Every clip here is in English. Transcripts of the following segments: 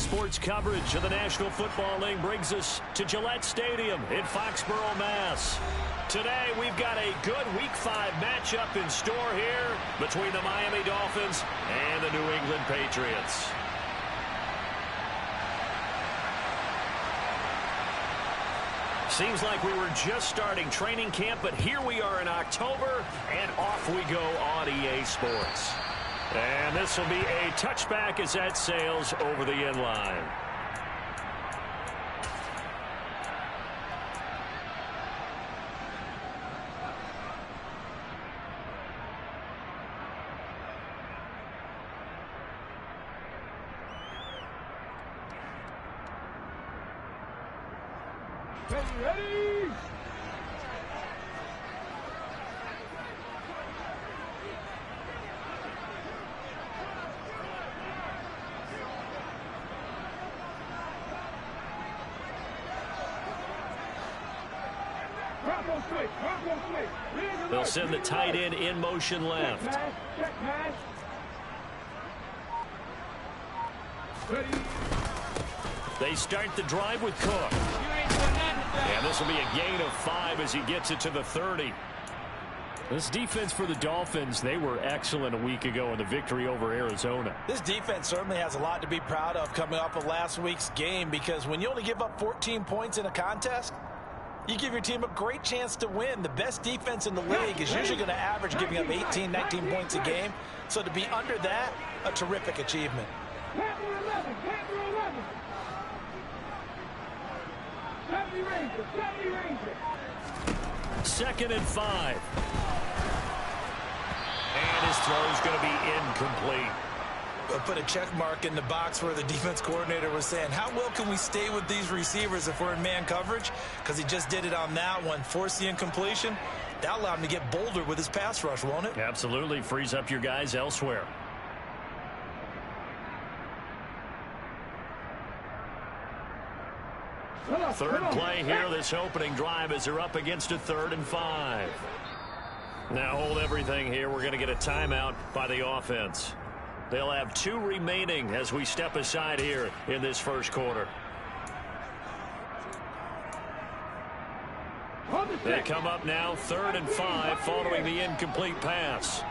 Sports coverage of the National Football League brings us to Gillette Stadium in Foxborough, Mass. Today, we've got a good Week 5 matchup in store here between the Miami Dolphins and the New England Patriots. Seems like we were just starting training camp, but here we are in October, and off we go on EA Sports. And this will be a touchback as that sails over the end line. Ready? They'll send the tight end in motion left. They start the drive with Cook. And this will be a gain of 5 as he gets it to the 30. This defense for the Dolphins, they were excellent a week ago in the victory over Arizona. This defense certainly has a lot to be proud of coming off of last week's game, because when you only give up 14 points in a contest, you give your team a great chance to win. The best defense in the league is usually going to average giving up 18, 19 points a game. So to be under that, a terrific achievement. 2nd and 5. And his throw is going to be incomplete. I'll put a check mark in the box where the defense coordinator was saying, how well can we stay with these receivers if we're in man coverage? Because he just did it on that one. Force the incompletion. That allowed him to get bolder with his pass rush, won't it? Absolutely. Frees up your guys elsewhere. Third play here, this opening drive, as they're up against a 3rd and 5. Now hold everything here. We're going to get a timeout by the offense. They'll have 2 remaining as we step aside here in this first quarter. They come up now 3rd and 5 following the incomplete pass.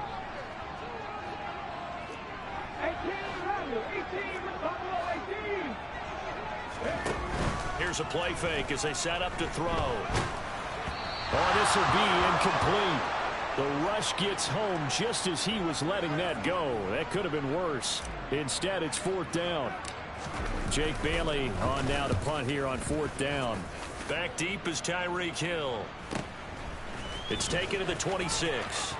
Here's a play fake as they set up to throw. Oh, this will be incomplete. The rush gets home just as he was letting that go. That could have been worse. Instead, it's 4th down. Jake Bailey on now to punt here on 4th down. Back deep is Tyreek Hill. It's taken to the 26.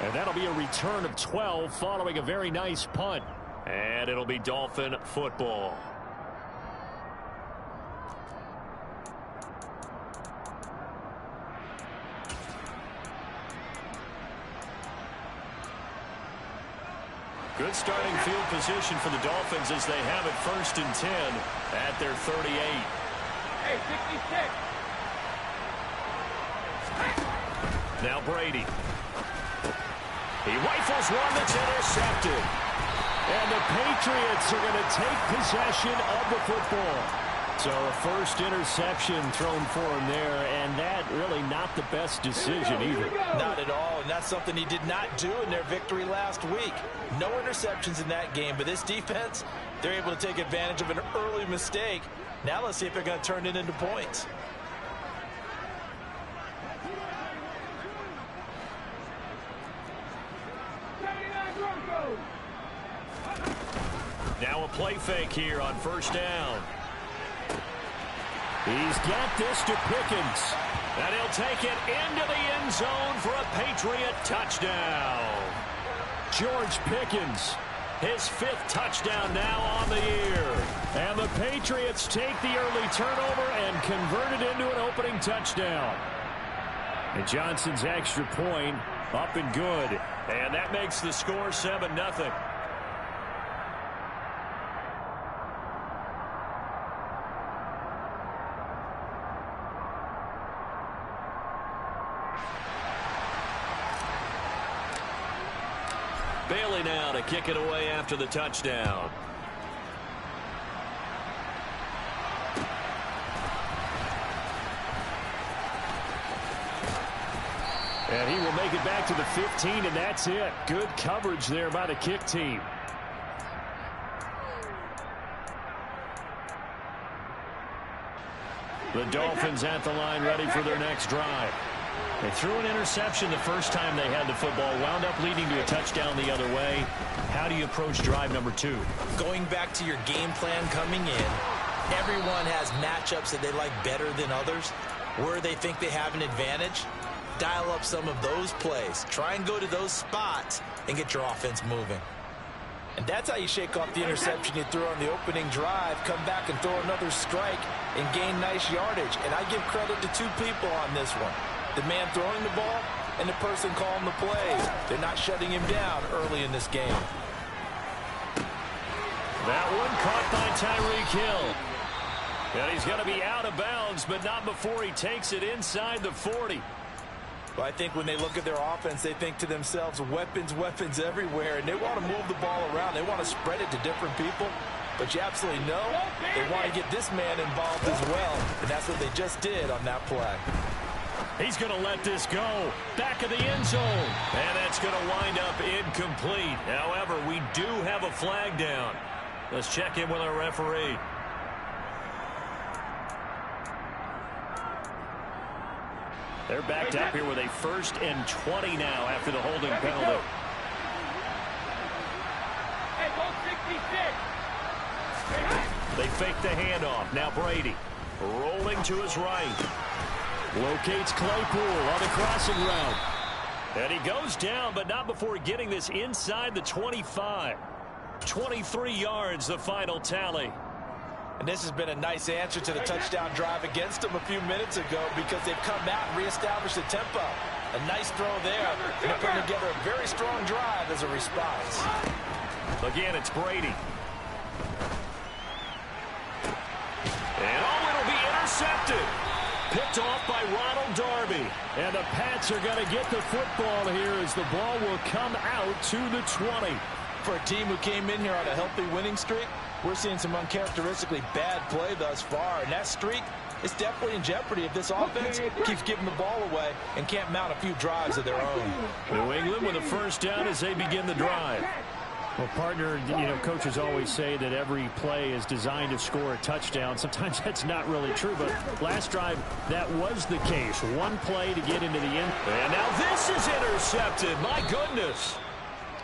And that'll be a return of 12 following a very nice punt. And it'll be Dolphin football. Good starting field position for the Dolphins as they have it 1st and 10 at their 38. Hey, 66. Now Brady. He rifles one that's intercepted. And the Patriots are going to take possession of the football. So a first interception thrown for him there, and that really not the best decision either. Not at all, and that's something he did not do in their victory last week. No interceptions in that game, but this defense, they're able to take advantage of an early mistake. Now let's see if they're going to turn it into points. Now a play fake here on 1st down. He's got this to Pickens. And he'll take it into the end zone for a Patriot touchdown. George Pickens, his 5th touchdown now on the year. And the Patriots take the early turnover and convert it into an opening touchdown. And Johnson's extra point up and good. And that makes the score 7-0. Bailey now to kick it away after the touchdown. And he will make it back to the 15, and that's it. Good coverage there by the kick team. The Dolphins at the line, ready for their next drive. They threw an interception the first time they had the football, wound up leading to a touchdown the other way. How do you approach drive number 2? Going back to your game plan coming in, everyone has matchups that they like better than others. Where they think they have an advantage, dial up some of those plays. Try and go to those spots and get your offense moving. And that's how you shake off the interception you threw on the opening drive, come back and throw another strike and gain nice yardage. And I give credit to 2 people on this one. The man throwing the ball and the person calling the plays. They're not shutting him down early in this game. That one caught by Tyreek Hill. And he's going to be out of bounds, but not before he takes it inside the 40. Well, I think when they look at their offense, they think to themselves, weapons, weapons everywhere, and they want to move the ball around. They want to spread it to different people. But you absolutely know they want to get this man involved as well, and that's what they just did on that play. He's going to let this go. Back of the end zone. And that's going to wind up incomplete. However, we do have a flag down. Let's check in with our referee. They're backed up here with a 1st and 20 now after the holding penalty. They fake the handoff. Now Brady rolling to his right. Locates Claypool on the crossing route. And he goes down, but not before getting this inside the 25. 23 yards, the final tally. And this has been a nice answer to the touchdown drive against them a few minutes ago because they've come out and reestablished the tempo. A nice throw there. And they're putting together a very strong drive as a response. Again, it's Brady. And it'll be intercepted. Picked off by Ronald Darby. And the Pats are going to get the football here as the ball will come out to the 20. For a team who came in here on a healthy winning streak, we're seeing some uncharacteristically bad play thus far. And that streak is definitely in jeopardy if this offense keeps giving the ball away and can't mount a few drives of their own. New England with a 1st down as they begin the drive. Well, partner, coaches always say that every play is designed to score a touchdown. Sometimes that's not really true, but last drive, that was the case. One play to get into the end. And now this is intercepted. My goodness.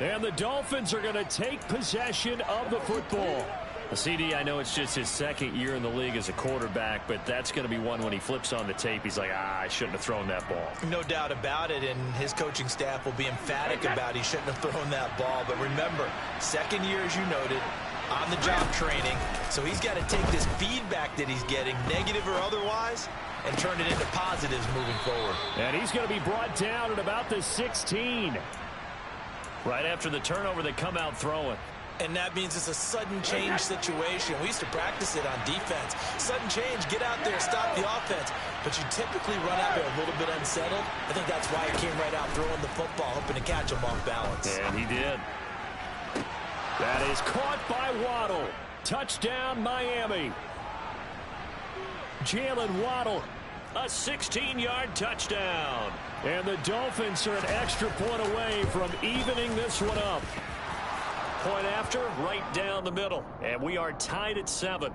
And the Dolphins are going to take possession of the football. CD, I know it's just his 2nd year in the league as a quarterback, but that's going to be one when he flips on the tape. He's like, I shouldn't have thrown that ball. No doubt about it, and his coaching staff will be emphatic about he shouldn't have thrown that ball. But remember, 2nd year, as you noted, on-the-job training. So he's got to take this feedback that he's getting, negative or otherwise, and turn it into positives moving forward. And he's going to be brought down at about the 16. Right after the turnover, they come out throwing. And that means it's a sudden change situation. We used to practice it on defense. Sudden change, get out there, stop the offense. But you typically run out there a little bit unsettled. I think that's why he came right out throwing the football, hoping to catch him off balance. And he did. That is caught by Waddle. Touchdown, Miami. Jalen Waddle, a 16-yard touchdown. And the Dolphins are an extra point away from evening this one up. Point after, right down the middle. And we are tied at 7.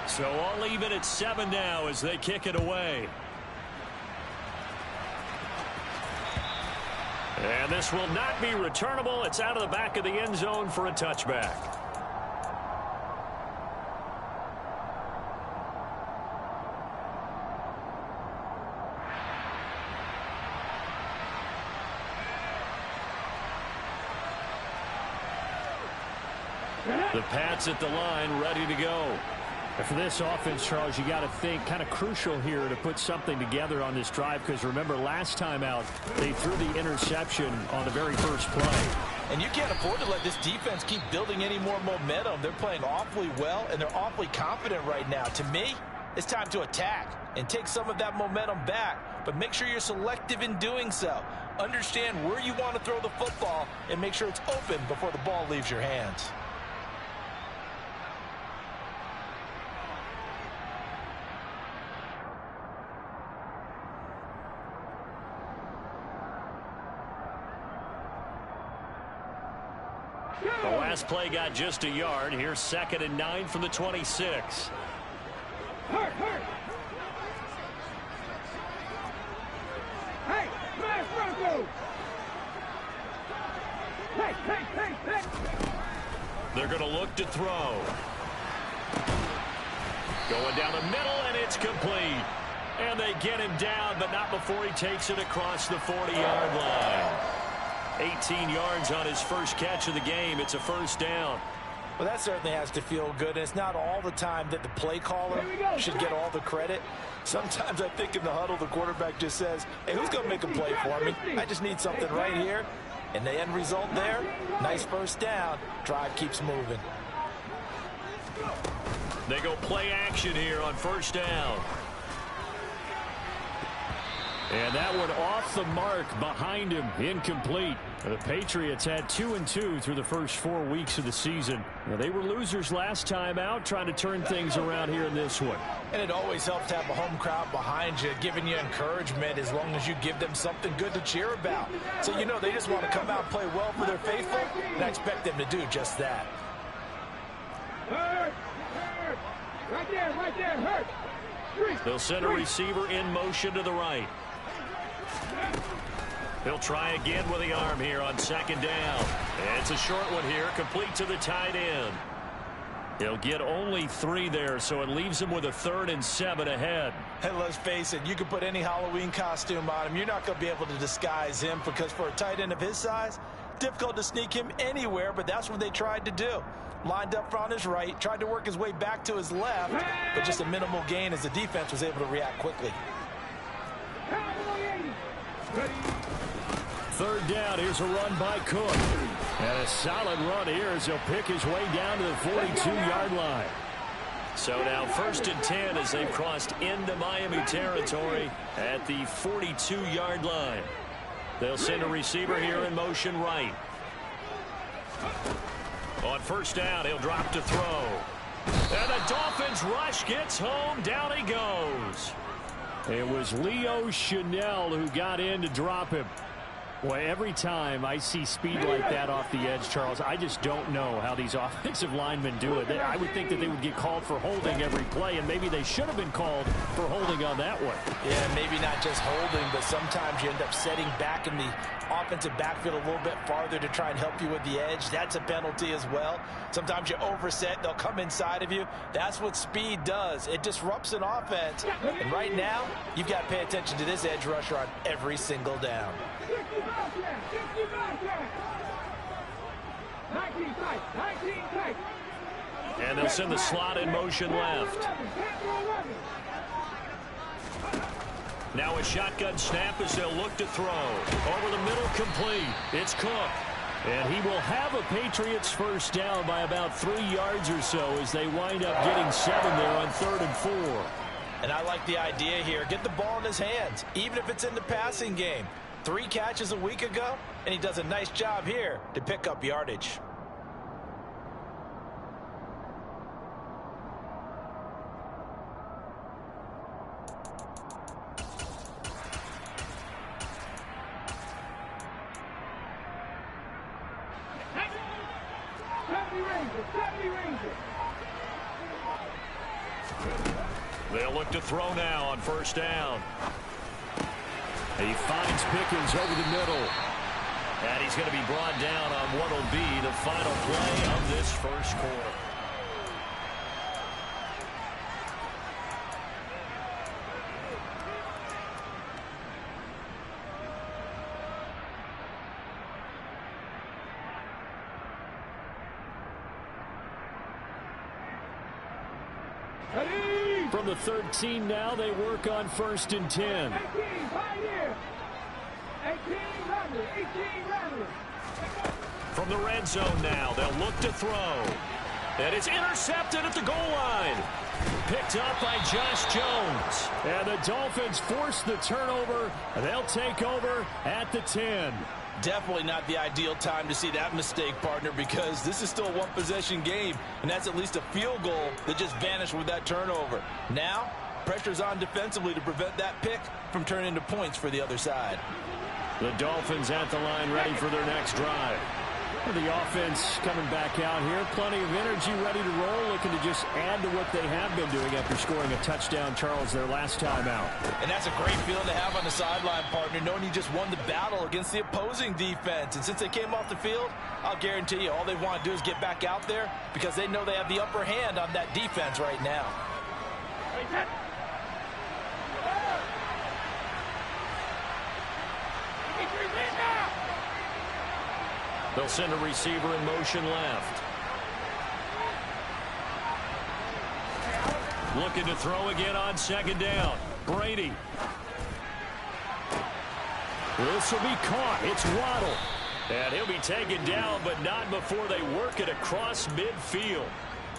So all even at 7 now as they kick it away. And this will not be returnable. It's out of the back of the end zone for a touchback. The Pats at the line, ready to go. For this offense, Charles, you got to think kind of crucial here to put something together on this drive because remember last time out they threw the interception on the very first play. And you can't afford to let this defense keep building any more momentum. They're playing awfully well and they're awfully confident right now. To me, it's time to attack and take some of that momentum back. But make sure you're selective in doing so. Understand where you want to throw the football and make sure it's open before the ball leaves your hands. The last play got just a yard. Here's 2nd and 9 from the 26. Hurt. Hey, smash Bronco. Hey. They're going to look to throw. Going down the middle, and it's complete. And they get him down, but not before he takes it across the 40-yard line. 18 yards on his first catch of the game. It's a first down. Well, that certainly has to feel good. And it's not all the time that the play caller should get all the credit. Sometimes I think in the huddle, the quarterback just says, hey, who's going to make a play for me? I just need something right here. And the end result there, nice first down. Drive keeps moving. They go play action here on first down. And that one off the mark behind him, incomplete. The Patriots had 2-2 through the first 4 weeks of the season. Now, they were losers last time out, trying to turn things around here in this one. And it always helps to have a home crowd behind you, giving you encouragement as long as you give them something good to cheer about. So, you know, they just want to come out and play well for their faithful, and I expect them to do just that. Hurt. Right there, hurt. They'll send a receiver in motion to the right. He'll try again with the arm here on 2nd down. It's a short one here, complete to the tight end. He'll get only 3 there, so it leaves him with a 3rd and 7 ahead. And let's face it, you can put any Halloween costume on him. You're not going to be able to disguise him because for a tight end of his size, difficult to sneak him anywhere, but that's what they tried to do. Lined up on his right, tried to work his way back to his left, but just a minimal gain as the defense was able to react quickly. 3rd down, here's a run by Cook. And a solid run here as he'll pick his way down to the 42-yard line. So now 1st and 10 as they've crossed into Miami territory at the 42-yard line. They'll send a receiver here in motion right. On 1st down, he'll drop to throw. And the Dolphins rush gets home. Down he goes. It was Leo Chanel who got in to drop him. Boy, every time I see speed like that off the edge, Charles, I just don't know how these offensive linemen do it. I would think that they would get called for holding every play, and maybe they should have been called for holding on that one. Yeah, maybe not just holding, but sometimes you end up setting back in the offensive backfield a little bit farther to try and help you with the edge. That's a penalty as well. Sometimes you overset, they'll come inside of you. That's what speed does. It disrupts an offense. And right now, you've got to pay attention to this edge rusher on every single down. And they'll send the slot in motion left. Now a shotgun snap as they'll look to throw. Over the middle, complete. It's Cook. And he will have a Patriots first down by about 3 yards or so as they wind up getting 7 there on 3rd and 4. And I like the idea here. Get the ball in his hands, even if it's in the passing game. 3 catches a week ago, and he does a nice job here to pick up yardage. They'll look to throw now on 1st down. He finds Pickens over the middle. And he's going to be brought down on what will be the final play of this first quarter. From the 13 now, they work on 1st and 10. 18 From the red zone now, they'll look to throw. And it's intercepted at the goal line. picked up by Josh Jones. And the Dolphins force the turnover. They'll take over at the 10. Definitely not the ideal time to see that mistake, partner, because this is still a one-possession game, and that's at least a field goal that just vanished with that turnover. Now, pressure's on defensively to prevent that pick from turning into points for the other side. The Dolphins at the line, ready for their next drive. The offense coming back out here. Plenty of energy, ready to roll, looking to just add to what they have been doing after scoring a touchdown, Charles, their last time out. And that's a great feeling to have on the sideline, partner, knowing you just won the battle against the opposing defense. And since they came off the field, I'll guarantee you all they want to do is get back out there because they know they have the upper hand on that defense right now. They'll send a receiver in motion left. Looking to throw again on second down. Brady. This will be caught. It's Waddle. And he'll be taken down, but not before they work it across midfield.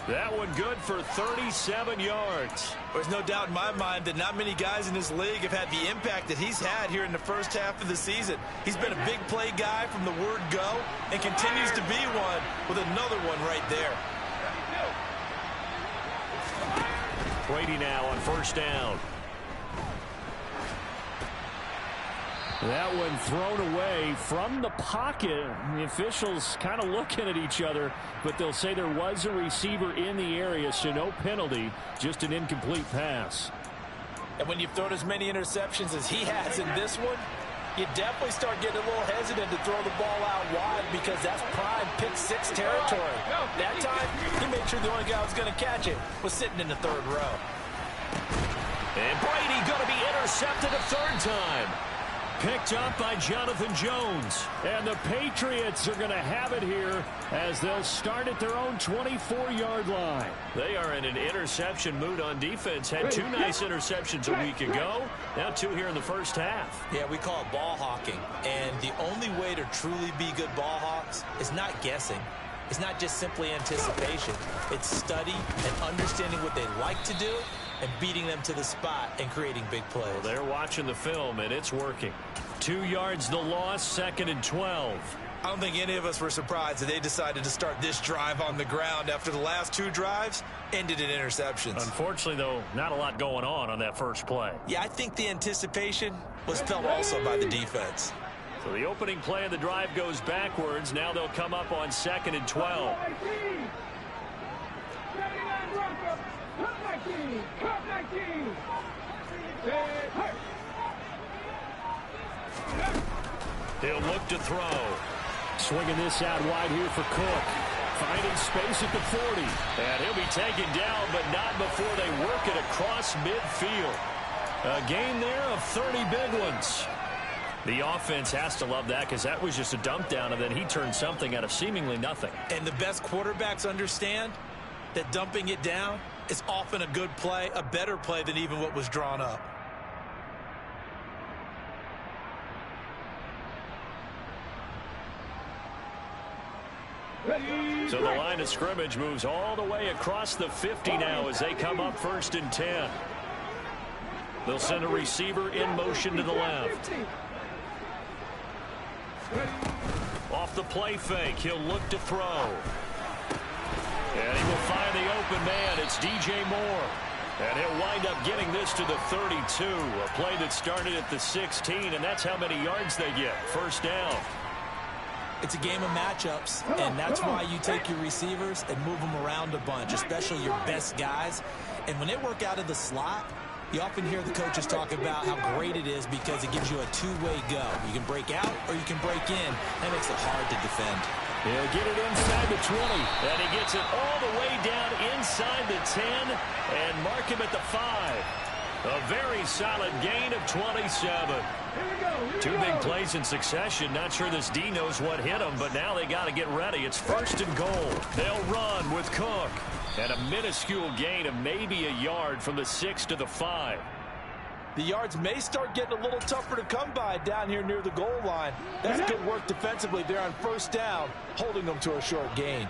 That one good for 37 yards. There's no doubt in my mind that not many guys in this league have had the impact that he's had here in the first half of the season. He's been a big play guy from the word go and continues to be one with another one right there. Brady now on first down. That one thrown away from the pocket. The officials kind of looking at each other, but they'll say there was a receiver in the area, so no penalty, just an incomplete pass. And when you've thrown as many interceptions as he has in this one, you definitely start getting a little hesitant to throw the ball out wide because that's prime pick six territory. That time, he made sure the only guy who was going to catch it was sitting in the third row. And Brady going to be intercepted a third time. Picked up by Jonathan Jones. And the Patriots are going to have it here as they'll start at their own 24-yard line. They are in an interception mood on defense. Had two nice interceptions a week ago. Now two here in the first half. Yeah, we call it ball hawking. And the only way to truly be good ball hawks is not guessing. It's not just simply anticipation. It's study and understanding what they like to do and beating them to the spot and creating big plays. Well, they're watching the film, and it's working. 2 yards the loss, 2nd and 12. I don't think any of us were surprised that they decided to start this drive on the ground after the last two drives ended in interceptions. Unfortunately, though, not a lot going on that first play. Yeah, I think the anticipation was felt also by the defense. So the opening play of the drive goes backwards. Now they'll come up on 2nd and 12. He'll look to throw. Swinging this out wide here for Cook. Finding space at the 40. And he'll be taken down, but not before they work it across midfield. A gain there of 30 big ones. The offense has to love that because that was just a dump down, and then he turned something out of seemingly nothing. And the best quarterbacks understand that dumping it down is often a good play, a better play than even what was drawn up. So the line of scrimmage moves all the way across the 50 now as they come up 1st and 10. They'll send a receiver in motion to the left. Off the play fake, he'll look to throw. And he will find the open man. It's DJ Moore. And he'll wind up getting this to the 32. A play that started at the 16, and that's how many yards they get. First down. It's a game of matchups, and that's why you take your receivers and move them around a bunch, especially your best guys. And when they work out of the slot, you often hear the coaches talk about how great it is because it gives you a two-way go. You can break out or you can break in. That makes it hard to defend. He'll get it inside the 20. And he gets it all the way down inside the 10 and mark him at the 5. A very solid gain of 27. Two big plays in succession. Not sure this D knows what hit him, but now they got to get ready. It's 1st and goal. They'll run with Cook. And a minuscule gain of maybe a yard from the 6 to the 5. The yards may start getting a little tougher to come by down here near the goal line. That's good work defensively there on first down, holding them to a short gain.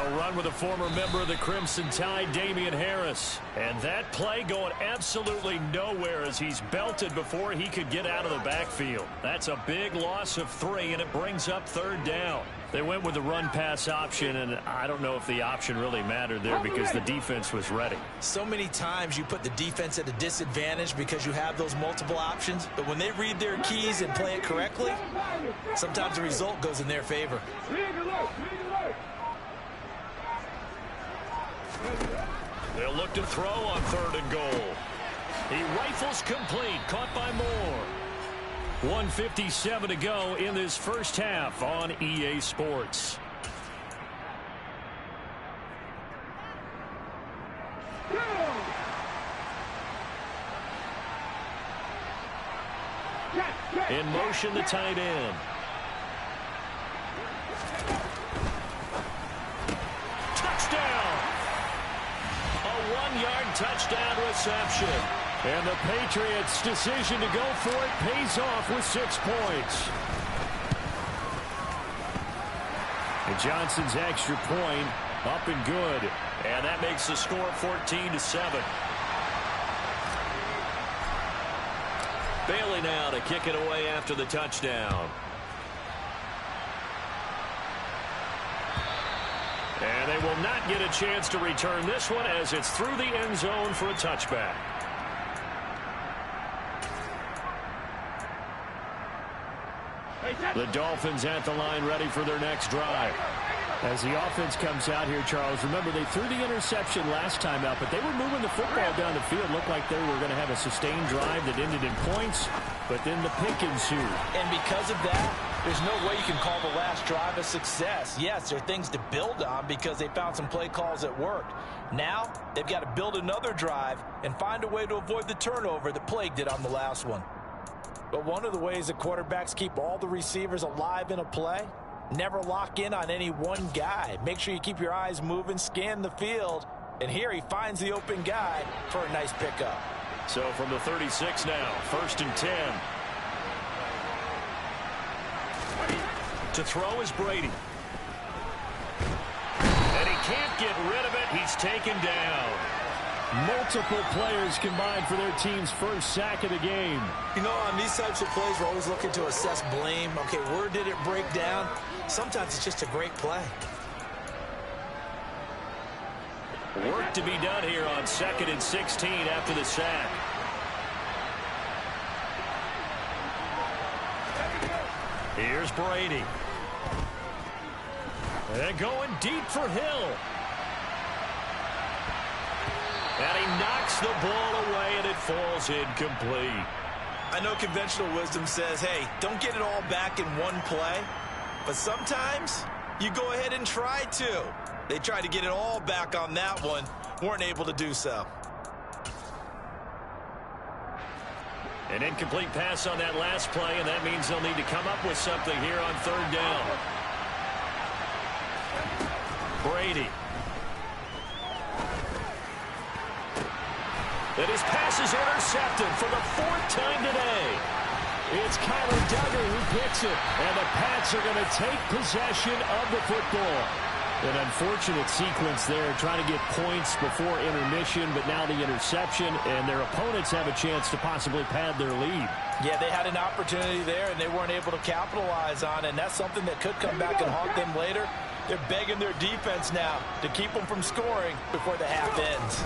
They'll run with a former member of the Crimson Tide, Damian Harris. And that play going absolutely nowhere as he's belted before he could get out of the backfield. That's a big loss of 3, and it brings up 3rd down. They went with the run-pass option, and I don't know if the option really mattered there because the defense was ready. So many times you put the defense at a disadvantage because you have those multiple options, but when they read their keys and play it correctly, sometimes the result goes in their favor. They'll look to throw on 3rd and goal. He rifles complete, caught by Moore. 1:57 to go in this first half on EA Sports. In motion, the tight end. Touchdown! A 1-yard touchdown reception. And the Patriots' decision to go for it pays off with 6 points. And Johnson's extra point up and good. And that makes the score 14-7. Bailey now to kick it away after the touchdown. And they will not get a chance to return this one as it's through the end zone for a touchback. The Dolphins at the line ready for their next drive. As the offense comes out here, Charles, remember they threw the interception last time out, but they were moving the football down the field. Looked like they were going to have a sustained drive that ended in points, but then the pick ensued. And because of that, there's no way you can call the last drive a success. Yes, there are things to build on because they found some play calls that worked. Now, they've got to build another drive and find a way to avoid the turnover that plagued it on the last one. But one of the ways that quarterbacks keep all the receivers alive in a play, never lock in on any one guy. Make sure you keep your eyes moving, scan the field, and here he finds the open guy for a nice pickup. So from the 36 now, 1st and 10. To throw is Brady. And he can't get rid of it. He's taken down. Multiple players combined for their team's first sack of the game. You know, on these types of plays, we're always looking to assess blame. Okay, where did it break down? Sometimes it's just a great play. Work to be done here on 2nd and 16 after the sack. Here's Brady. And going deep for Hill. And he knocks the ball away, and it falls incomplete. I know conventional wisdom says, hey, don't get it all back in one play. But sometimes you go ahead and try to. They tried to get it all back on that one, weren't able to do so. An incomplete pass on that last play, and that means they'll need to come up with something here on 3rd down. Brady. And his pass is intercepted for the 4th time today. It's Kyler Duggar who picks it, and the Pats are going to take possession of the football. An unfortunate sequence there, trying to get points before intermission, but now the interception, and their opponents have a chance to possibly pad their lead. Yeah, they had an opportunity there, and they weren't able to capitalize on it, and that's something that could come back and haunt them later. They're begging their defense now to keep them from scoring before the half ends.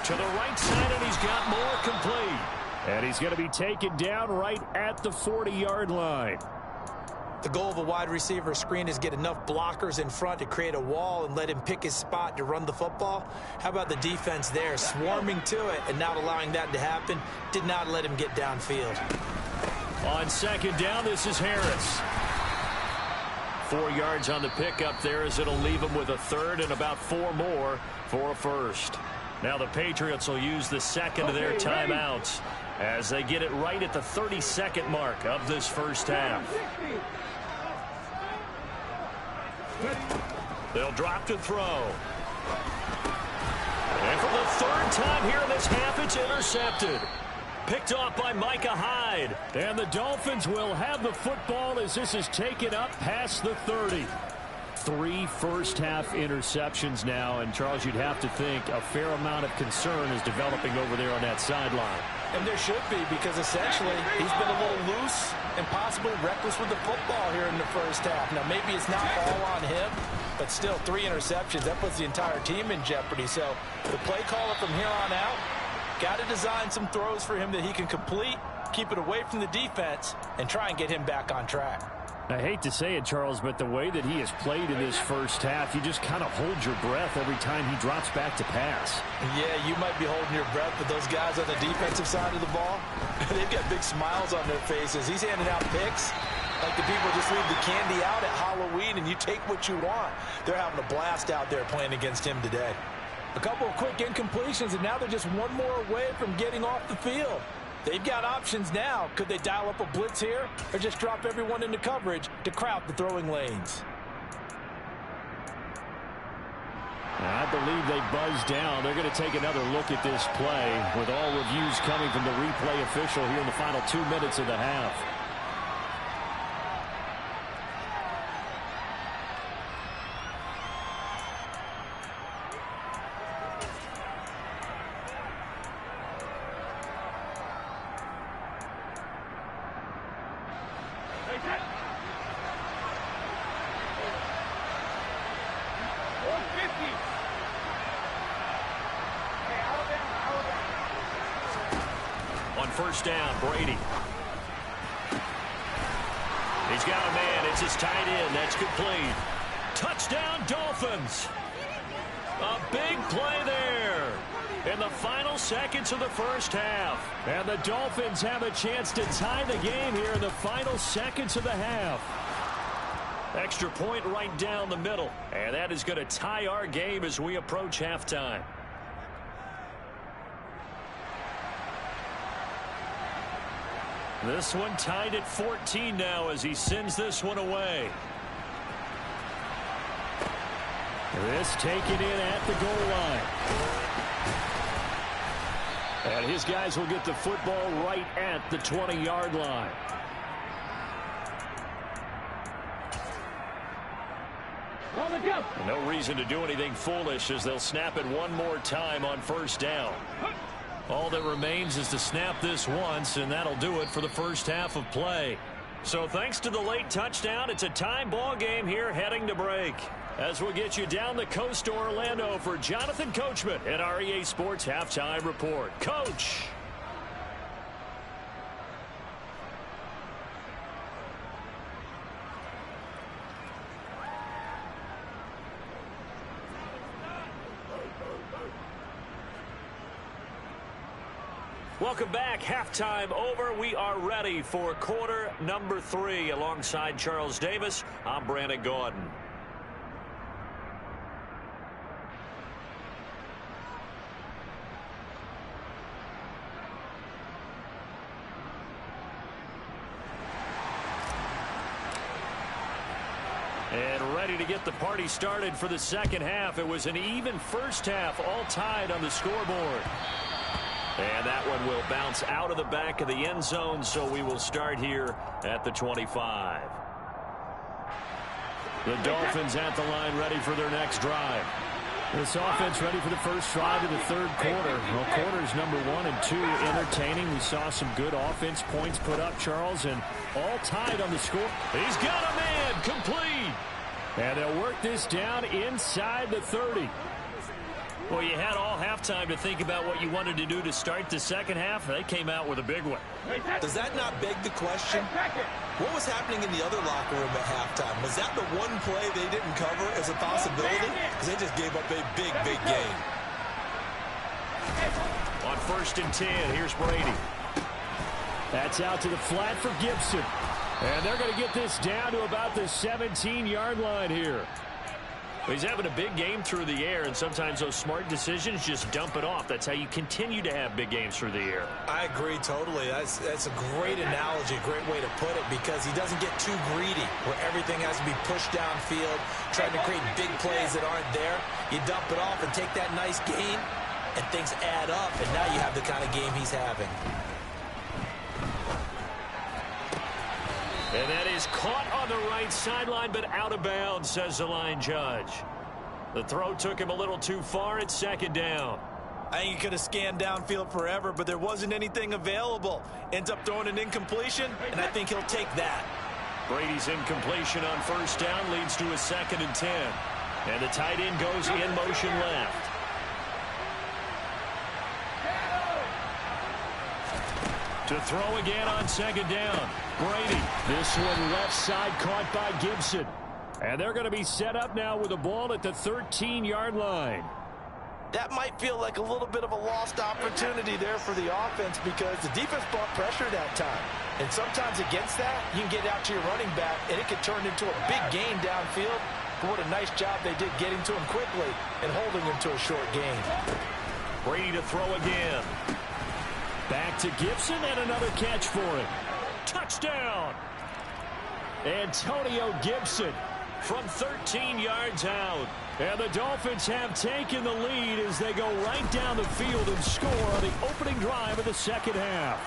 To the right side, and he's got more complete. And he's going to be taken down right at the 40-yard line. The goal of a wide receiver screen is get enough blockers in front to create a wall and let him pick his spot to run the football. How about the defense there, swarming to it and not allowing that to happen? Did not let him get downfield. On 2nd down, this is Harris. 4 yards on the pickup there as it'll leave him with a 3rd and about 4 more for a 1st. Now the Patriots will use the 2nd of their timeouts as they get it right at the 32nd mark of this first half. They'll drop to throw. And for the 3rd time here in this half, it's intercepted. Picked off by Micah Hyde. And the Dolphins will have the football as this is taken up past the 30. 3 first-half interceptions now, and Charles, you'd have to think a fair amount of concern is developing over there on that sideline. And there should be, because essentially he's been a little loose and possibly reckless with the football here in the first half. Now, maybe it's not all on him, but still 3 interceptions. That puts the entire team in jeopardy. So the play caller from here on out got to design some throws for him that he can complete, keep it away from the defense, and try and get him back on track. I hate to say it, Charles, but the way that he has played in this first half, you just kind of hold your breath every time he drops back to pass. Yeah, you might be holding your breath, but those guys on the defensive side of the ball, they've got big smiles on their faces. He's handing out picks like the people just leave the candy out at Halloween and you take what you want. They're having a blast out there playing against him today. A couple of quick incompletions, and now they're just one more away from getting off the field. They've got options now. Could they dial up a blitz here or just drop everyone into coverage to crowd the throwing lanes? I believe they buzzed down. They're going to take another look at this play with all reviews coming from the replay official here in the final 2 minutes of the half. First down, Brady. He's got a man. It's his tight end. That's complete. Touchdown, Dolphins. A big play there in the final seconds of the first half. And the Dolphins have a chance to tie the game here in the final seconds of the half. Extra point right down the middle. And that is going to tie our game as we approach halftime. This one tied at 14 now as he sends this one away. This taken in at the goal line. And his guys will get the football right at the 20-yard line. No reason to do anything foolish as they'll snap it one more time on first down. All that remains is to snap this once, and that'll do it for the first half of play. So thanks to the late touchdown, it's a time ball game here heading to break. As we'll get you down the coast to Orlando for Jonathan Coachman at our EA Sports Halftime Report. Coach. Welcome back. Halftime over. We are ready for quarter number 3. Alongside Charles Davis, I'm Brandon Gordon. And ready to get the party started for the second half. It was an even first half, all tied on the scoreboard. And that one will bounce out of the back of the end zone, so we will start here at the 25. The Dolphins at the line ready for their next drive. This offense ready for the first drive of the third quarter. Well, quarters number 1 and 2 entertaining. We saw some good offense points put up, Charles, and all tied on the score. He's got a man, complete. And they'll work this down inside the 30. Well, you had all halftime to think about what you wanted to do to start the second half. They came out with a big one. Does that not beg the question? What was happening in the other locker room at halftime? Was that the one play they didn't cover as a possibility? Because they just gave up a big, big gain. On 1st and 10, here's Brady. That's out to the flat for Gibson. And they're going to get this down to about the 17-yard line here. He's having a big game through the air, and sometimes those smart decisions just dump it off. That's how you continue to have big games through the air. I agree totally. That's a great analogy, a great way to put it, because he doesn't get too greedy where everything has to be pushed downfield, trying to create big plays that aren't there. You dump it off and take that nice gain, and things add up, and now you have the kind of game he's having. And that is caught on the right sideline, but out of bounds, says the line judge. The throw took him a little too far. It's second down. I think he could have scanned downfield forever, but there wasn't anything available. Ends up throwing an incompletion, and I think he'll take that. Brady's incompletion on first down leads to a 2nd and 10. And the tight end goes in motion left. To throw again on second down. Brady. This one left side caught by Gibson. And they're going to be set up now with the ball at the 13-yard line. That might feel like a little bit of a lost opportunity there for the offense because the defense brought pressure that time. And sometimes against that, you can get out to your running back, and it can turn into a big gain downfield. But what a nice job they did getting to him quickly and holding him to a short gain. Brady to throw again. Back to Gibson, and another catch for him. Touchdown! Antonio Gibson from 13 yards out. And the Dolphins have taken the lead as they go right down the field and score on the opening drive of the second half.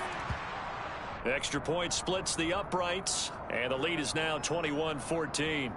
Extra point splits the uprights, and the lead is now 21-14.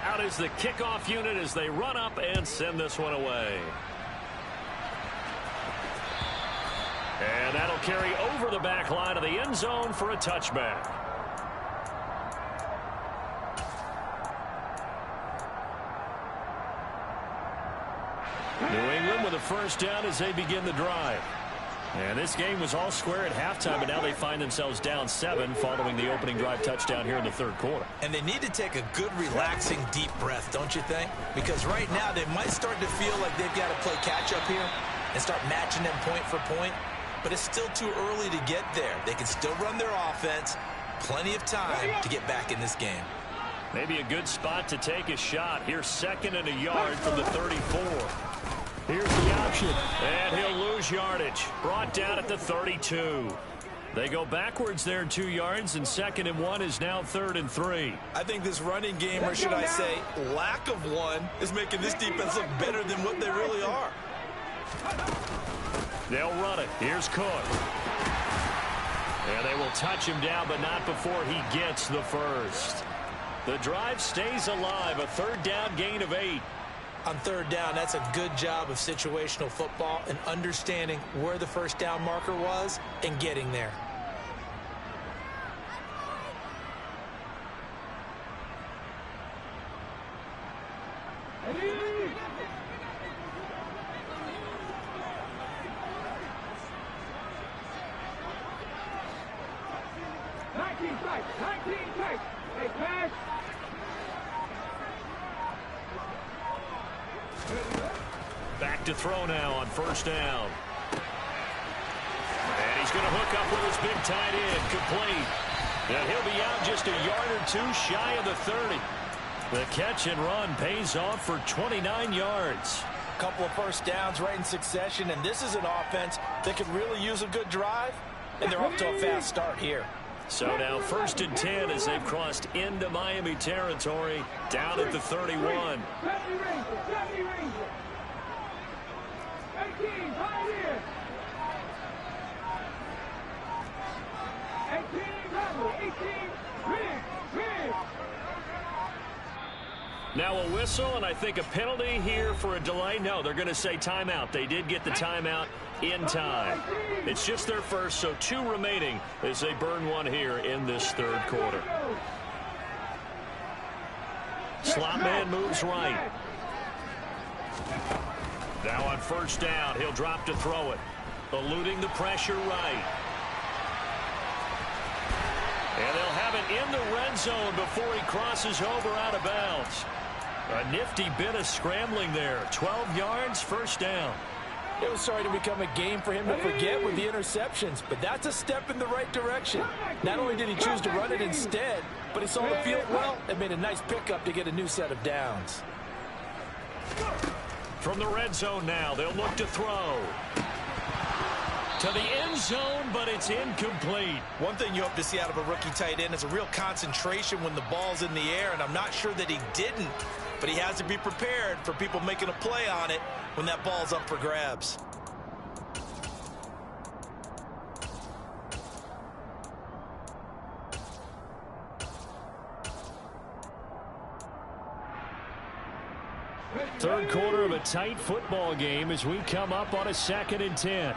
Out is the kickoff unit as they run up and send this one away. And that'll carry over the back line of the end zone for a touchback. New England with a first down as they begin the drive. And this game was all square at halftime, but now they find themselves down 7 following the opening drive touchdown here in the third quarter. And they need to take a good, relaxing, deep breath, don't you think? Because right now they might start to feel like they've got to play catch-up here and start matching them point for point. But it's still too early to get there. They can still run their offense. Plenty of time to get back in this game. Maybe a good spot to take a shot. Here's 2nd and a yard from the 34. Here's the option, and he'll lose yardage. Brought down at the 32. They go backwards there 2 yards, and 2nd and 1 is now 3rd and 3. I think this running game, or should I say lack of one, is making this defense look better than what they really are. They'll run it. Here's Cook. And they will touch him down, but not before he gets the first. The drive stays alive, a 3rd down gain of 8. On 3rd down, that's a good job of situational football and understanding where the first down marker was and getting there. Back to throw now on first down. And he's going to hook up with his big tight end, complete. And he'll be out just a yard or 2 shy of the 30. The catch and run pays off for 29 yards. A couple of first downs right in succession, and this is an offense that could really use a good drive, and they're up to a fast start here. So now 1st and 10 as they've crossed into Miami territory, down at the 31. Now a whistle, and I think a penalty here for a delay. No, they're going to say timeout. They did get the timeout in time. It's just their first, so 2 remaining as they burn one here in this 3rd quarter. Slot man moves right. Now on first down, he'll drop to throw it. Eluding the pressure right. And they'll have it in the red zone before he crosses over out of bounds. A nifty bit of scrambling there. 12 yards, first down. It was starting to become a game for him to forget with the interceptions, but that's a step in the right direction. Not only did he choose to run it instead, but he saw the field well and made a nice pickup to get a new set of downs. From the red zone now, they'll look to throw. To the end zone, but it's incomplete. One thing you hope to see out of a rookie tight end is a real concentration when the ball's in the air, and I'm not sure that he didn't, but he has to be prepared for people making a play on it when that ball's up for grabs. Third quarter of a tight football game as we come up on a 2nd and 10.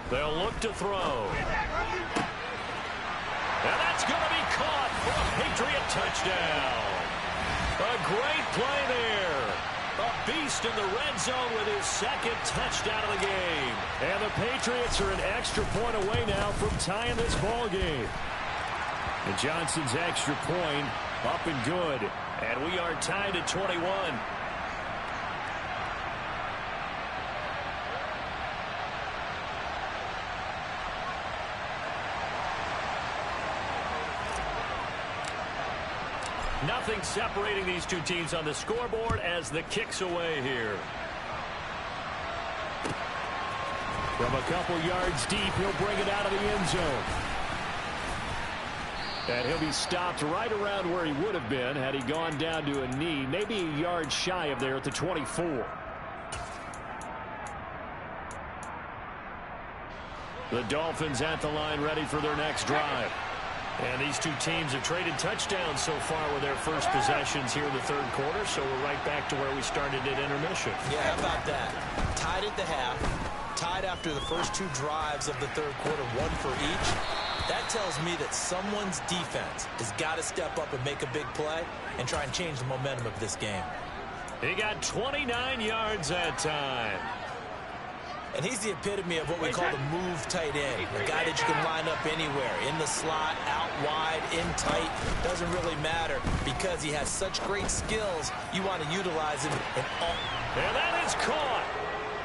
They'll look to throw. And that's going to be caught for a Patriot touchdown. A great play there. A beast in the red zone with his 2nd touchdown of the game. And the Patriots are an extra point away now from tying this ball game. And Johnson's extra point up and good. And we are tied at 21. Nothing separating these two teams on the scoreboard as the kick's away here. From a couple yards deep, he'll bring it out of the end zone. And he'll be stopped right around where he would have been had he gone down to a knee, maybe a yard shy of there at the 24. The Dolphins at the line ready for their next drive. And these two teams have traded touchdowns so far with their first possessions here in the third quarter, so we're right back to where we started at intermission. Yeah, how about that? Tied at the half, tied after the first 2 drives of the third quarter, 1 for each. That tells me that someone's defense has got to step up and make a big play and try and change the momentum of this game. He got 29 yards that time. And he's the epitome of what we call the move tight end. A guy that you can line up anywhere, in the slot, out wide, in tight. Doesn't really matter because he has such great skills. You want to utilize him in all. And that is caught.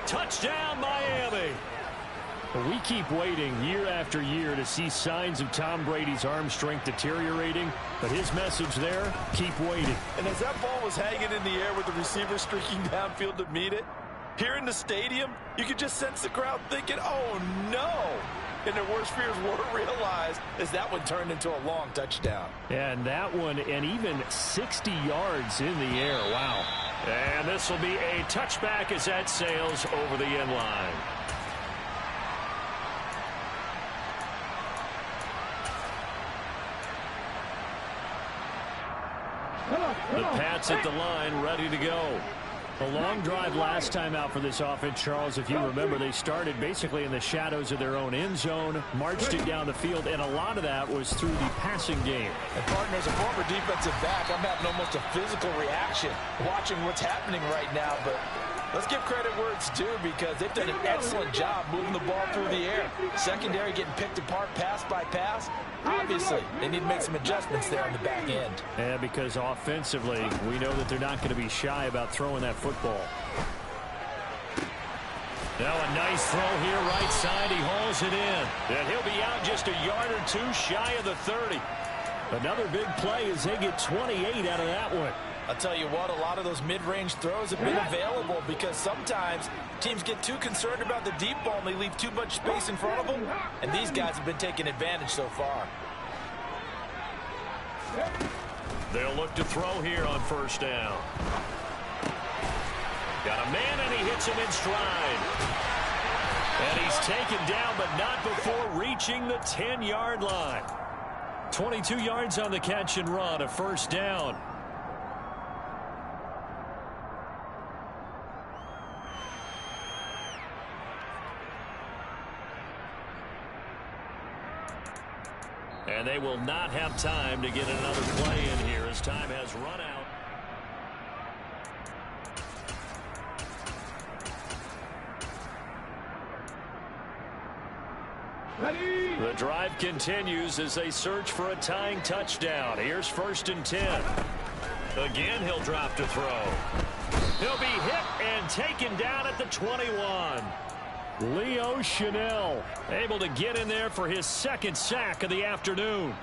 Touchdown, Miami. We keep waiting year after year to see signs of Tom Brady's arm strength deteriorating, but his message there, keep waiting. And as that ball was hanging in the air with the receiver streaking downfield to meet it, here in the stadium, you could just sense the crowd thinking, oh, no. And their worst fears were realized as that one turned into a long touchdown. And that one, and even 60 yards in the air. Wow. And this will be a touchback as that sails over the end line. The Pats at the line, ready to go. A long drive last time out for this offense, Charles. If you remember, they started basically in the shadows of their own end zone, marched it down the field, and a lot of that was through the passing game. And partner, as a former defensive back, I'm having almost a physical reaction watching what's happening right now. But let's give credit where it's due because they've done an excellent job moving the ball through the air. Secondary getting picked apart pass by pass. Obviously, they need to make some adjustments there on the back end. Yeah, because offensively, we know that they're not going to be shy about throwing that football. Now a nice throw here right side. He hauls it in. And he'll be out just a yard or 2 shy of the 30. Another big play as they get 28 out of that one. I'll tell you what, a lot of those mid-range throws have been available because sometimes teams get too concerned about the deep ball and they leave too much space in front of them, and these guys have been taking advantage so far. They'll look to throw here on first down. Got a man, and he hits him in stride. And he's taken down, but not before reaching the 10-yard line. 22 yards on the catch and run, a first down. And they will not have time to get another play in here as time has run out. Ready? The drive continues as they search for a tying touchdown. Here's 1st and 10. Again, he'll drop to throw. He'll be hit and taken down at the 21. Leo Chanel able to get in there for his 2nd sack of the afternoon.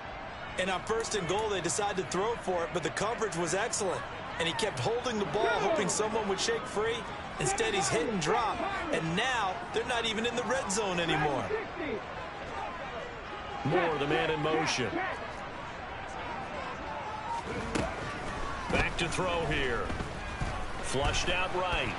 And on 1st and goal, they decided to throw for it, but the coverage was excellent. And he kept holding the ball, hoping someone would shake free. Instead, he's hit and drop. And now, they're not even in the red zone anymore. Moore, the man in motion. Back to throw here. Flushed out right.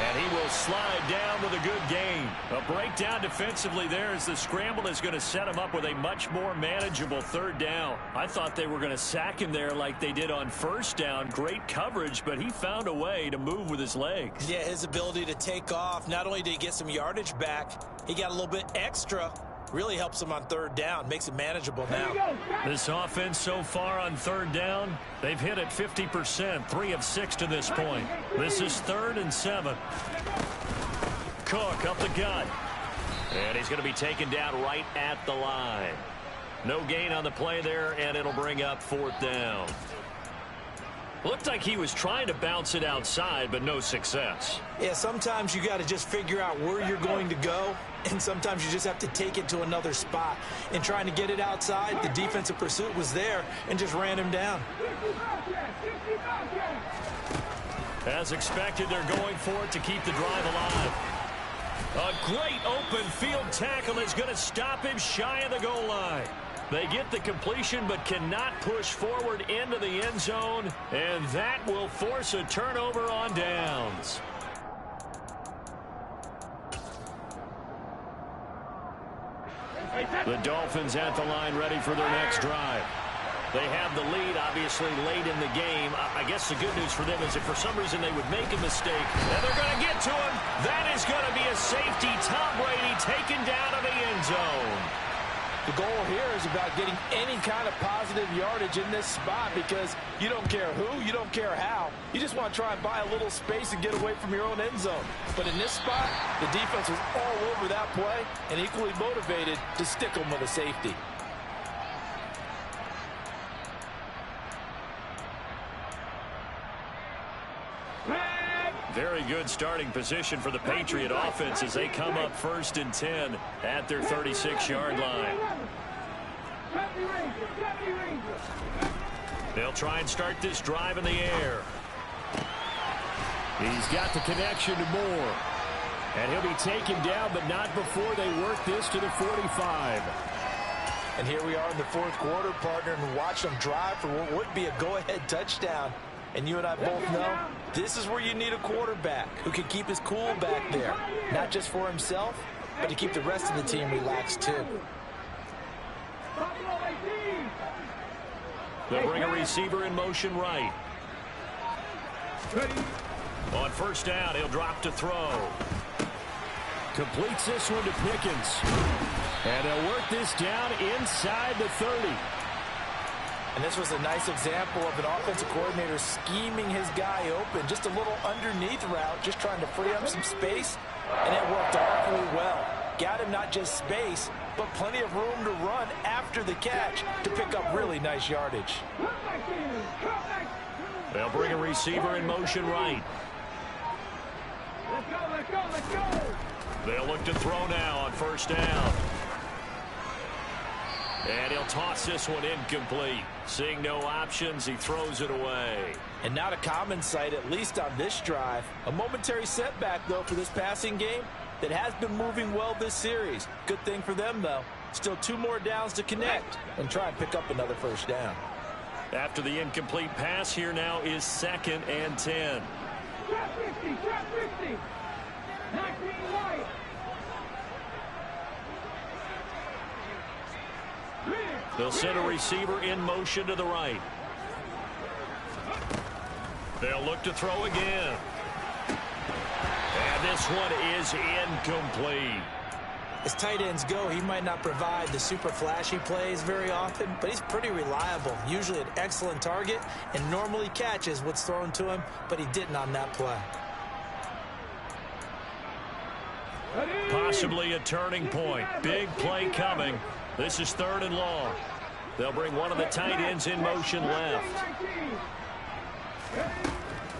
And he will slide down with a good gain. A breakdown defensively there as the scramble is going to set him up with a much more manageable 3rd down. I thought they were going to sack him there like they did on 1st down. Great coverage, but he found a way to move with his legs. Yeah, his ability to take off. Not only did he get some yardage back, he got a little bit extra. Really helps him on 3rd down. Makes it manageable now. This offense so far on 3rd down, they've hit it 50%, 3 of 6 to this point. This is 3rd and 7. Cook up the gut. And he's going to be taken down right at the line. No gain on the play there, and it'll bring up 4th down. Looked like he was trying to bounce it outside, but no success. Yeah, sometimes you got to just figure out where you're going to go, and sometimes you just have to take it to another spot. In trying to get it outside, the defensive pursuit was there and just ran him down. As expected, they're going for it to keep the drive alive. A great open field tackle is going to stop him shy of the goal line. They get the completion but cannot push forward into the end zone, and that will force a turnover on downs. The Dolphins at the line ready for their next drive. They have the lead, obviously, late in the game. I guess the good news for them is if for some reason they would make a mistake, and they're going to get to him, that is going to be a safety. Tom Brady taken down to the end zone. The goal here is about getting any kind of positive yardage in this spot because you don't care who, you don't care how. You just want to try and buy a little space and get away from your own end zone. But in this spot, the defense was all over that play and equally motivated to stick them with a safety. Very good starting position for the Patriot offense as they come up 1st and 10 at their 36-yard line. They'll try and start this drive in the air. He's got the connection to Moore. And he'll be taken down, but not before they work this to the 45. And here we are in the 4th quarter, partner, and watch them drive for what would be a go-ahead touchdown. And you and I both know this is where you need a quarterback who can keep his cool back there. Not just for himself, but to keep the rest of the team relaxed too. They'll bring a receiver in motion right. On 1st down, he'll drop to throw. Completes this one to Pickens. And he'll work this down inside the 30. And this was a nice example of an offensive coordinator scheming his guy open. Just a little underneath route, just trying to free up some space. And it worked awfully well. Got him not just space, but plenty of room to run after the catch to pick up really nice yardage. They'll bring a receiver in motion right. Let's go. They'll look to throw now on 1st down. And he'll toss this one incomplete. Seeing no options, he throws it away. And not a common sight, at least on this drive. A momentary setback, though, for this passing game that has been moving well this series. Good thing for them, though. Still 2 more downs to connect and try and pick up another 1st down. After the incomplete pass, here now is 2nd and 10. Trap 50, trap 50. 19 right. They'll send a receiver in motion to the right. They'll look to throw again. And this one is incomplete. As tight ends go, he might not provide the super flashy plays very often, but he's pretty reliable. Usually an excellent target and normally catches what's thrown to him, but he didn't on that play. Possibly a turning point. Big play coming. This is 3rd and long. They'll bring one of the tight ends in motion left.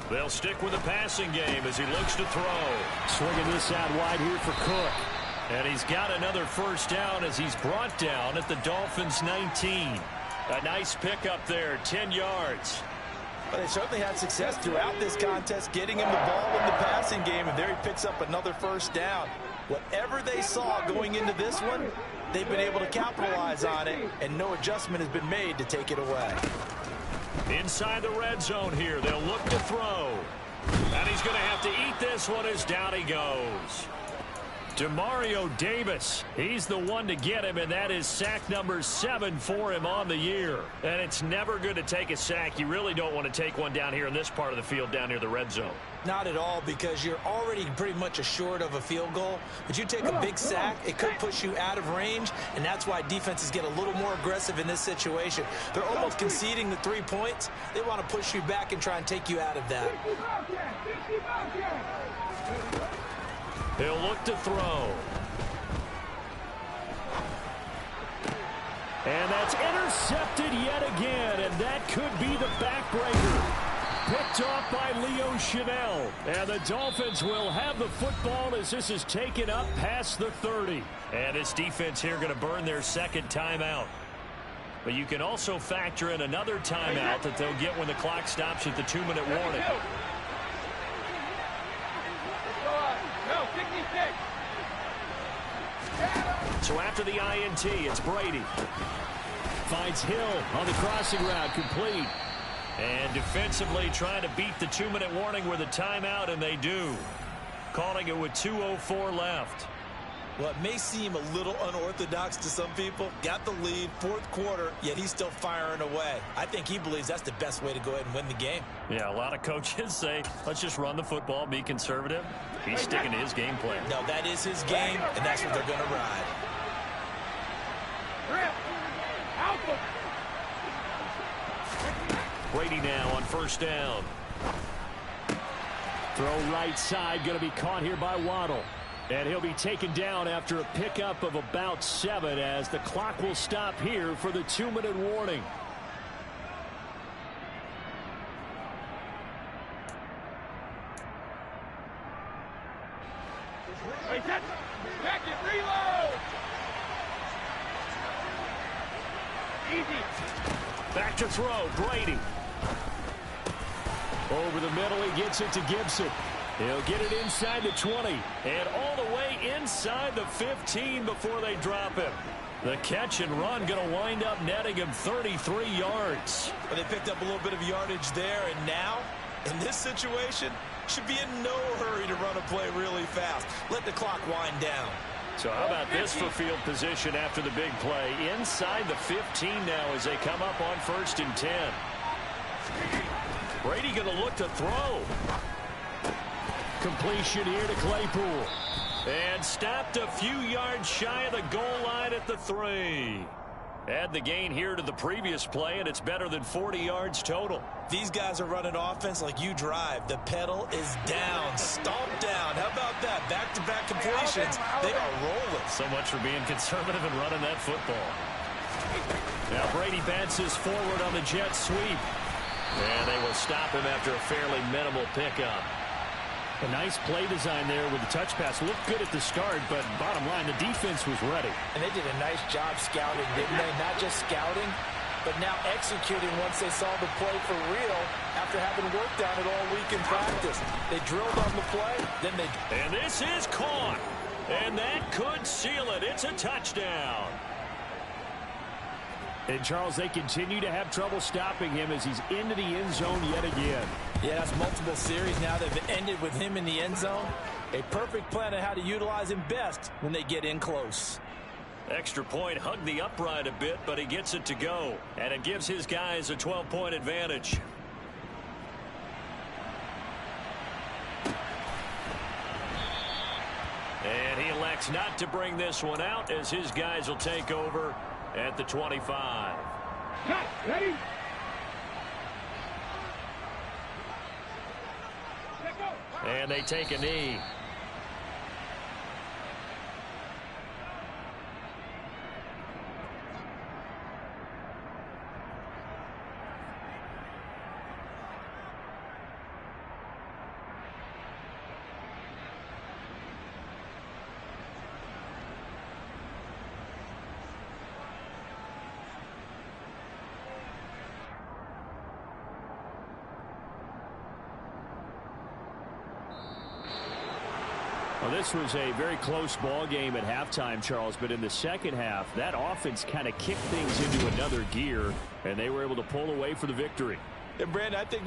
They'll stick with the passing game as he looks to throw. Swinging this out wide here for Cook. And he's got another first down as he's brought down at the Dolphins' 19. A nice pickup there, 10 yards. But they certainly had success throughout this contest getting him the ball in the passing game, and there he picks up another first down. Whatever they saw going into this one, they've been able to capitalize on it, and no adjustment has been made to take it away. Inside the red zone here, they'll look to throw. And he's going to have to eat this one as down he goes. Demario Davis, he's the one to get him, and that is sack number 7 for him on the year. And it's never good to take a sack. You really don't want to take one down here in this part of the field down near the red zone. Not at all, because you're already pretty much assured of a field goal. But you take a big sack, it could push you out of range, and that's why defenses get a little more aggressive in this situation. They're almost conceding the 3 points. They want to push you back and try and take you out of that. He'll look to throw. And that's intercepted yet again, and that could be the backbreaker. Picked off by Leo Chanel. And the Dolphins will have the football as this is taken up past the 30. And this defense here going to burn their second timeout. But you can also factor in another timeout that they'll get when the clock stops at the 2-minute warning. So after the INT, it's Brady. Finds Hill on the crossing route, complete. And defensively trying to beat the 2-minute warning with a timeout, and they do. Calling it with 2:04 left. Well, it may seem a little unorthodox to some people. Got the lead, 4th quarter, yet he's still firing away. I think he believes that's the best way to go ahead and win the game. Yeah, a lot of coaches say, let's just run the football, be conservative. He's sticking to his game plan. No, that is his game, and that's what they're going to ride. Brady now on 1st down. Throw right side, going to be caught here by Waddle. And he'll be taken down after a pickup of about 7 as the clock will stop here for the 2-minute warning. Back it, reload! Easy. Back to throw, Brady. Over the middle, he gets it to Gibson. He'll get it inside the 20. And all the way inside the 15 before they drop him. The catch and run going to wind up netting him 33 yards. Well, they picked up a little bit of yardage there, and now, in this situation, should be in no hurry to run a play really fast. Let the clock wind down. So how about this for field position after the big play? Inside the 15 now as they come up on 1st and 10. Brady going to look to throw. Completion here to Claypool. And stopped a few yards shy of the goal line at the 3. Add the gain here to the previous play, and it's better than 40 yards total. These guys are running offense like you drive. The pedal is down, stomped down. How about that? Back-to-back completions. They are rolling. So much for being conservative and running that football. Now Brady bounces forward on the jet sweep. And they will stop him after a fairly minimal pickup. A nice play design there with the touch pass. Looked good at the start, but bottom line, the defense was ready. And they did a nice job scouting, didn't they? Not just scouting, but now executing once they saw the play for real after having worked on it all week in practice. They drilled on the play, then they... And this is caught. And that could seal it. It's a touchdown. And, Charles, they continue to have trouble stopping him as he's into the end zone yet again. Yeah, that's multiple series now that have ended with him in the end zone. A perfect plan on how to utilize him best when they get in close. Extra point, hugged the upright a bit, but he gets it to go. And it gives his guys a 12-point advantage. And he elects not to bring this one out as his guys will take over at the 25. Cut, ready? And they take a knee. Well, this was a very close ball game at halftime, Charles, but in the second half, that offense kind of kicked things into another gear, and they were able to pull away for the victory. And Brandon, I think